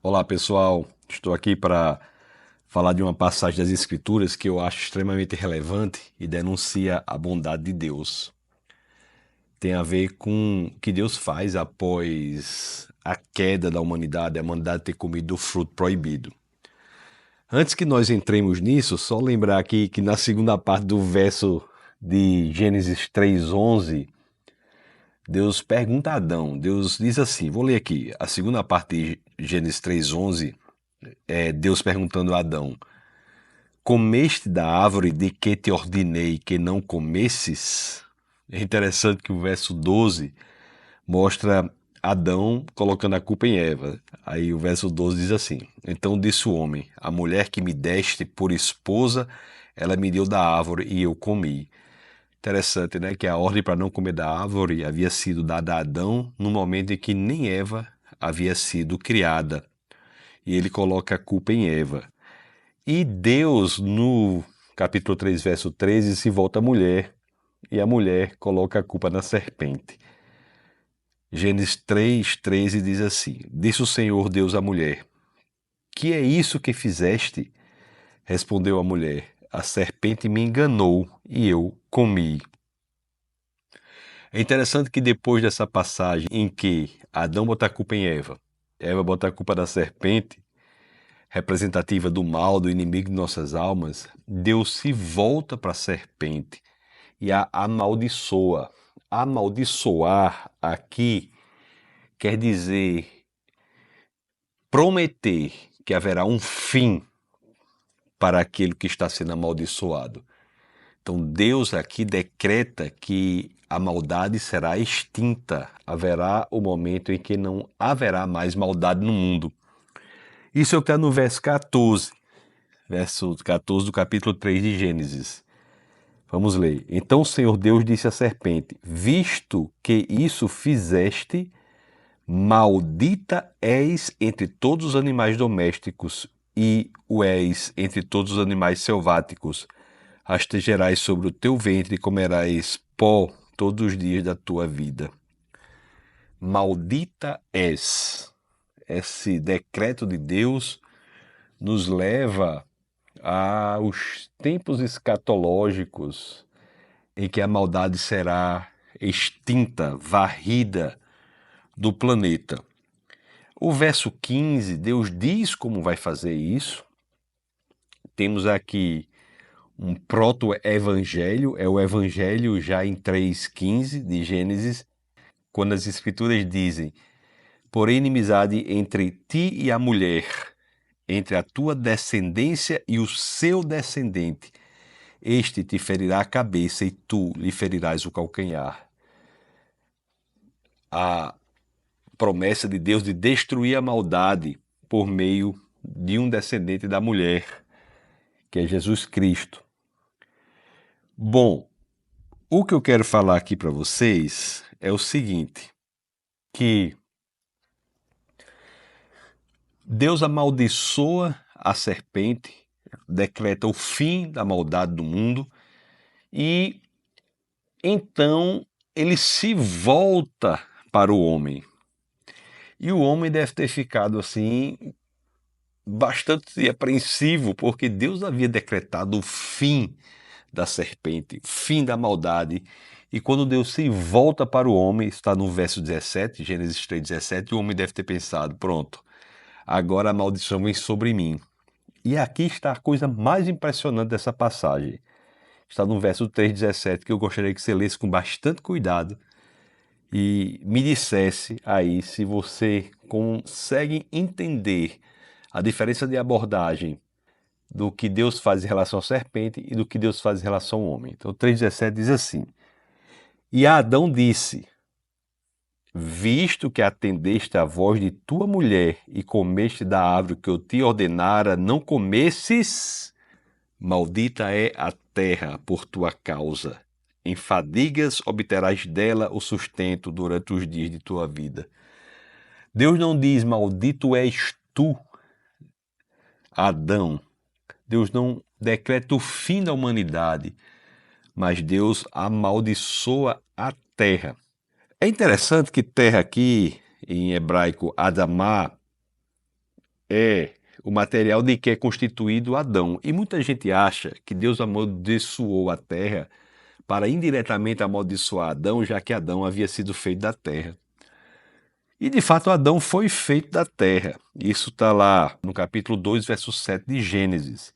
Olá pessoal, estou aqui para falar de uma passagem das Escrituras que eu acho extremamente relevante e denuncia a bondade de Deus. Tem a ver com o que Deus faz após a queda da humanidade, a humanidade ter comido o fruto proibido. Antes que nós entremos nisso, só lembrar aqui que na segunda parte do verso de Gênesis 3:11, Deus pergunta a Adão, Deus diz assim, vou ler aqui, a segunda parte de Gênesis 3:11, é Deus perguntando a Adão: comeste da árvore de que te ordenei que não comesses? É interessante que o verso 12 mostra Adão colocando a culpa em Eva. Aí o verso 12 diz assim: então disse o homem: a mulher que me deste por esposa, ela me deu da árvore e eu comi. Interessante, né? Que a ordem para não comer da árvore havia sido dada a Adão no momento em que nem Eva havia sido criada. E ele coloca a culpa em Eva. E Deus, no capítulo 3, verso 13, se volta à mulher, e a mulher coloca a culpa na serpente. Gênesis 3, 13 diz assim: disse o Senhor Deus à mulher: que é isso que fizeste? Respondeu a mulher: a serpente me enganou e eu comi. É interessante que depois dessa passagem em que Adão bota a culpa em Eva, Eva bota a culpa na serpente, representativa do mal, do inimigo de nossas almas, Deus se volta para a serpente e a amaldiçoa. Amaldiçoar aqui quer dizer prometer que haverá um fim para aquilo que está sendo amaldiçoado. Então Deus aqui decreta que a maldade será extinta. Haverá o momento em que não haverá mais maldade no mundo. Isso é o que está no verso 14. Verso 14 do capítulo 3 de Gênesis. Vamos ler. Então o Senhor Deus disse à serpente: visto que isso fizeste, maldita és entre todos os animais domésticos e o és entre todos os animais selváticos. Rastejarás sobre o teu ventre e comerás pó todos os dias da tua vida. Maldita és. Esse decreto de Deus nos leva aos tempos escatológicos em que a maldade será extinta, varrida do planeta. O verso 15, Deus diz como vai fazer isso. Temos aqui um proto-evangelho, é o evangelho já em 3:15 de Gênesis, quando as escrituras dizem: porém inimizade entre ti e a mulher, entre a tua descendência e o seu descendente. Este te ferirá a cabeça e tu lhe ferirás o calcanhar. A promessa de Deus de destruir a maldade por meio de um descendente da mulher, que é Jesus Cristo. Bom, o que eu quero falar aqui para vocês é o seguinte, que Deus amaldiçoa a serpente, decreta o fim da maldade do mundo e então ele se volta para o homem. E o homem deve ter ficado assim bastante apreensivo, porque Deus havia decretado o fim da serpente, fim da maldade. E quando Deus se volta para o homem, está no verso 17, Gênesis 3:17, o homem deve ter pensado: pronto, agora a maldição vem sobre mim. E aqui está a coisa mais impressionante dessa passagem. Está no verso 3:17, que eu gostaria que você lesse com bastante cuidado e me dissesse aí se você consegue entender a diferença de abordagem do que Deus faz em relação à serpente e do que Deus faz em relação ao homem. Então 3:17 diz assim: e Adão disse: visto que atendeste à voz de tua mulher e comeste da árvore que eu te ordenara não comesses, maldita é a terra por tua causa. Em fadigas obterás dela o sustento durante os dias de tua vida. Deus não diz: maldito és tu, Adão. Deus não decreta o fim da humanidade, mas Deus amaldiçoa a terra. É interessante que terra aqui, em hebraico, Adamá, é o material de que é constituído Adão. E muita gente acha que Deus amaldiçoou a terra para indiretamente amaldiçoar Adão, já que Adão havia sido feito da terra. E de fato Adão foi feito da terra. Isso está lá no capítulo 2, verso 7 de Gênesis,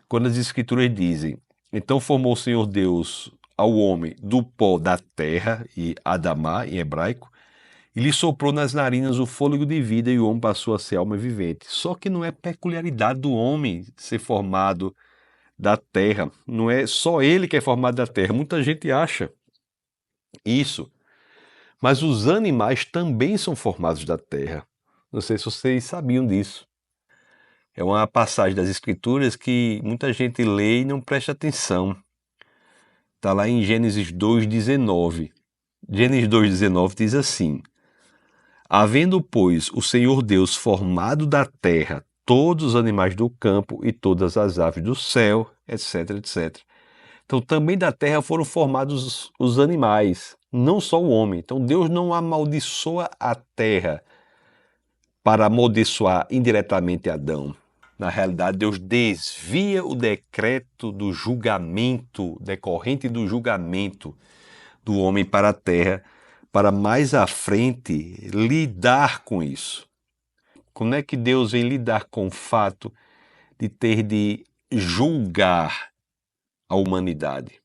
quando as escrituras dizem: então formou o Senhor Deus ao homem do pó da terra, e Adamá em hebraico, e lhe soprou nas narinas o fôlego de vida, e o homem passou a ser alma vivente. Só que não é peculiaridade do homem ser formado da terra, não é só ele que é formado da terra. Muita gente acha isso, mas os animais também são formados da terra. Não sei se vocês sabiam disso. É uma passagem das escrituras que muita gente lê e não presta atenção. Está lá em Gênesis 2,19. Gênesis 2,19 diz assim: havendo, pois, o Senhor Deus formado da terra todos os animais do campo e todas as aves do céu, etc, etc. Então também da terra foram formados os animais, não só o homem. Então Deus não amaldiçoa a terra para amaldiçoar indiretamente Adão. Na realidade, Deus desvia o decreto do julgamento, decorrente do julgamento do homem para a terra, para mais à frente lidar com isso. Como é que Deus vem lidar com o fato de ter de julgar a humanidade?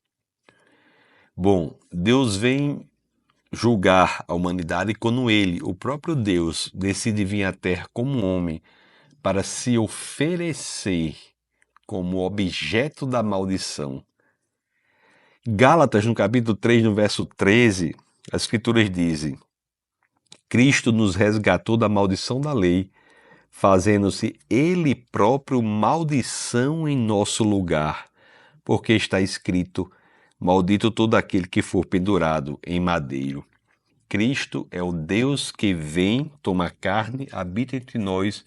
Bom, Deus vem julgar a humanidade quando ele, o próprio Deus, decide vir à terra como homem para se oferecer como objeto da maldição. Gálatas, no capítulo 3, no verso 13, as escrituras dizem: Cristo nos resgatou da maldição da lei, fazendo-se ele próprio maldição em nosso lugar, porque está escrito: maldito todo aquele que for pendurado em madeiro. Cristo é o Deus que vem, toma carne, habita entre nós,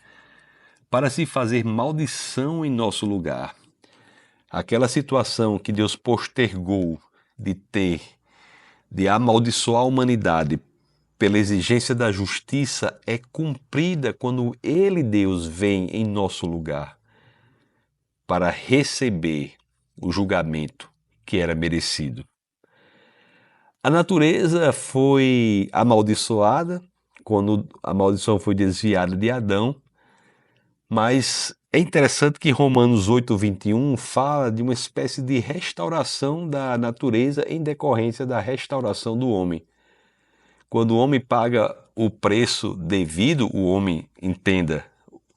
para se fazer maldição em nosso lugar. Aquela situação que Deus postergou de amaldiçoar a humanidade pela exigência da justiça, é cumprida quando Ele, Deus, vem em nosso lugar para receber o julgamento que era merecido. A natureza foi amaldiçoada quando a maldição foi desviada de Adão, mas é interessante que Romanos 8:21 fala de uma espécie de restauração da natureza em decorrência da restauração do homem. Quando o homem paga o preço devido, o homem, entenda,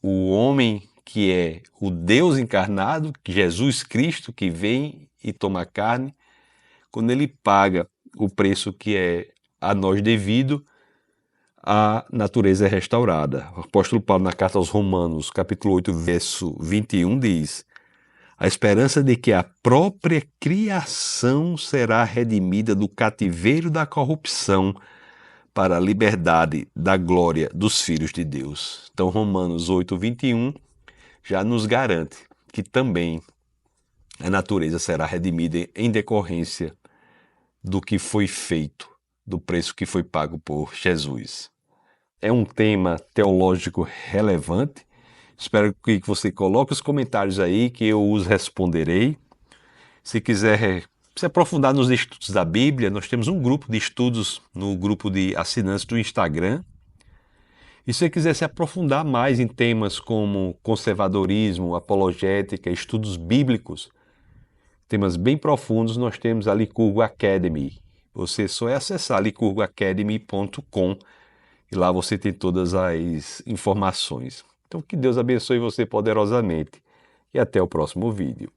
o homem que é o Deus encarnado, Jesus Cristo, que vem e toma carne, quando ele paga o preço que é a nós devido, a natureza é restaurada. O apóstolo Paulo, na carta aos Romanos, capítulo 8, verso 21, diz: a esperança de que a própria criação será redimida do cativeiro da corrupção para a liberdade da glória dos filhos de Deus. Então, Romanos 8:21 já nos garante que também a natureza será redimida em decorrência do que foi feito, do preço que foi pago por Jesus. É um tema teológico relevante. Espero que você coloque os comentários aí, que eu os responderei. Se quiser se aprofundar nos estudos da Bíblia, nós temos um grupo de estudos no grupo de assinantes do Instagram. E se você quiser se aprofundar mais em temas como conservadorismo, apologética, estudos bíblicos, temas bem profundos, nós temos a Licurgo Academy. Você só é acessar licurgoacademy.com e lá você tem todas as informações. Então que Deus abençoe você poderosamente e até o próximo vídeo.